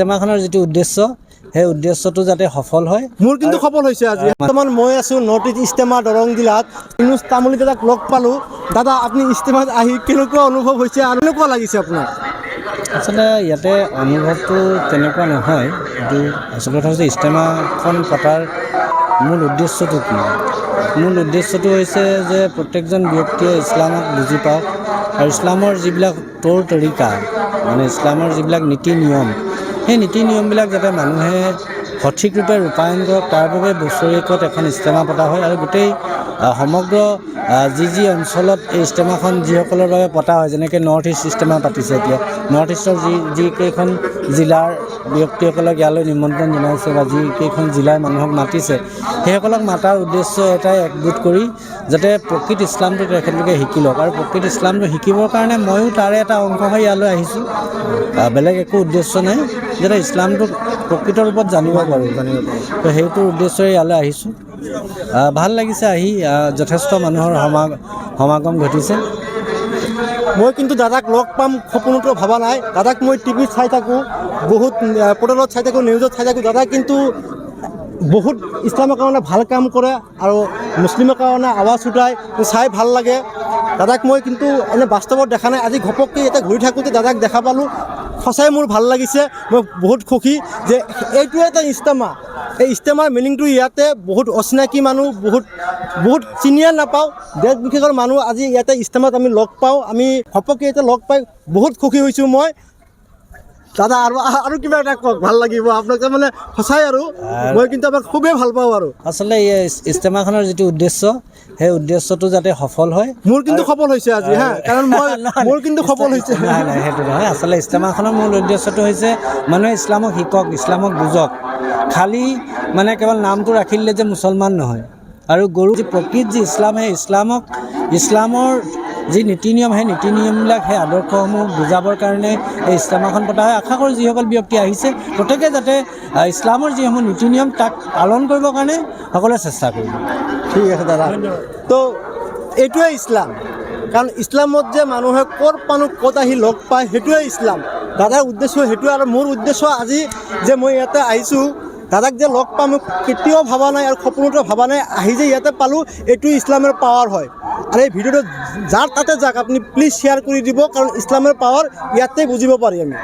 ইস্তেমাখনৰ যিটো উদ্দেশ্য সেই উদ্দেশ্যটো যাতে সফল হয়। মোৰ কিন্তু সফল হৈছে আজি। বৰ্তমান মই আছোঁ নৰ্থ ইষ্ট ইষ্টেমা দৰং জিলাত। ইউনুছ তামুলী দাদাক লগ পালোঁ। দাদা আপুনি ইষ্টেমাত আহি কেনেকুৱা অনুভৱ হৈছে আৰু কেনেকুৱা লাগিছে আপোনাৰ? আচলতে ইয়াতে অনুভৱটো তেনেকুৱা নহয়, কিন্তু আচল কথা হৈছে ইস্তেমাখন পতাৰ মূল উদ্দেশ্যটো কি? মূল উদ্দেশ্যটো হৈছে যে প্ৰত্যেকজন ব্যক্তিয়ে ইছলামক বুজি পাওক আৰু ইছলামৰ যিবিলাক তৌৰ তৰিকা, মানে ইছলামৰ যিবিলাক নীতি নিয়ম, সেই নীতি নিয়মবিলাক যাতে মানুহে সঠিক ৰূপে ৰূপায়ণ কৰক, তাৰ বাবে বছৰেকত এখন ইস্তেমা পতা হয়। আৰু গোটেই সমগ্ৰ যি অঞ্চলত এই ইস্তেমাখন যিসকলৰ বাবে পতা হয়, যেনেকৈ নৰ্থ ইষ্ট ইস্তেমা পাতিছে এতিয়া, নৰ্থ ইষ্টৰ যিকেইখন জিলাৰ ব্যক্তিসকলক ইয়ালৈ নিমন্ত্ৰণ জনাইছে বা যিকেইখন জিলাৰ মানুহক মাতিছে, সেইসকলক মাতাৰ উদ্দেশ্য এটাই, একগোট কৰি যাতে প্ৰকৃত ইছলামটো তেখেতলোকে শিকি লওক। আৰু প্ৰকৃত ইছলামটো শিকিবৰ কাৰণে ময়ো তাৰে এটা অংশ হৈ ইয়ালৈ আহিছোঁ। বেলেগ একো উদ্দেশ্য নাই, যাতে ইছলামটো প্ৰকৃত ৰূপত জানিব পাৰোঁ। তো সেইটো উদ্দেশ্যৰে ইয়ালৈ আহিছোঁ। ভাল লাগিছে আহি, যথেষ্ট মানুহৰ সমাগম ঘটিছে। মই কিন্তু দাদাক লগ পাম সপোনতো ভবা নাই। দাদাক মই টিভিত চাই থাকোঁ, বহুত পৰ্টেলত চাই থাকোঁ, নিউজত চাই থাকোঁ। দাদা কিন্তু বহুত ইছলামৰ কাৰণে ভাল কাম কৰে আৰু মুছলিমৰ কাৰণে আৱাজ উঠায়, চাই ভাল লাগে। দাদাক মই কিন্তু এনে বাস্তৱত দেখা নাই, আজি ঘপককৈ ইয়াতে ঘূৰি থাকোঁতে দাদাক দেখা পালোঁ। সঁচাই মোৰ ভাল লাগিছে, মই বহুত সুখী যে এইটোৱে এটা ইস্তেমা। এই ইস্তেমাৰ মিনিংটো ইয়াতে বহুত অচিনাকি মানুহ, বহুত চিনিয়ে নাপাওঁ, দেশ বিদেশৰ মানুহ আজি ইয়াতে ইস্তেমাত আমি লগ পাওঁ। আমি ঘপককৈ ইয়াতে লগ পাই বহুত সুখী হৈছোঁ মই। দাদা আৰু কিবা এটা কওক, ভাল লাগিব আপোনাক, মানে সঁচাই আৰু মই কিন্তু আপোনাক খুবেই ভাল পাওঁ। আৰু আচলতে এই ইস্তেমাখনৰ যিটো উদ্দেশ্য, সেই উদ্দেশ্যটো যাতে সফল হয়। মোৰ কিন্তু সফল হৈছে আজি, কাৰণ মোৰ কিন্তু সফল হৈছে। নাই সেইটো নহয়। আচলতে ইস্তেমাখনৰ মূল উদ্দেশ্যটো হৈছে মানুহে ইছলামক শিকক, ইছলামক বুজক। খালী মানে কেৱল নামটো ৰাখি দিলে যে মুছলমান নহয়। আৰু গৰু যি প্ৰকৃত যি ইছলাম, সেই ইছলামৰ যি নীতি নিয়ম, সেই নীতি নিয়মবিলাক, সেই আদৰ্শসমূহ বুজাবৰ কাৰণে এই ইস্তেমাখন পতা হয়। আশা কৰোঁ যিসকল ব্যক্তি আহিছে প্ৰত্যেকে যাতে ইছলামৰ যিসমূহ নীতি নিয়ম তাক পালন কৰিবৰ কাৰণে সকলোৱে চেষ্টা কৰিব। ঠিক আছে দাদা। তো এইটোৱে ইছলাম, কাৰণ ইছলামত যে মানুহে ক'ত আহি লগ পায়, সেইটোৱে ইছলাম। দাদাৰ উদ্দেশ্য সেইটোৱে। আৰু মোৰ উদ্দেশ্য আজি যে মই ইয়াতে আহিছোঁ, দাদাক যে লগ পাম কেতিয়াও ভবা নাই আৰু সপোনতো ভবা নাই। আহি যে ইয়াতে পালোঁ, এইটো ইছলামৰ পাৱাৰ হয়। আৰু এই ভিডিঅ'টো যাৰ তাতে যাক আপুনি প্লিজ শ্বেয়াৰ কৰি দিব, কাৰণ ইছলামৰ পাৱাৰ ইয়াতে বুজিব পাৰি আমি।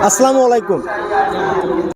আসসালামু আলাইকুম।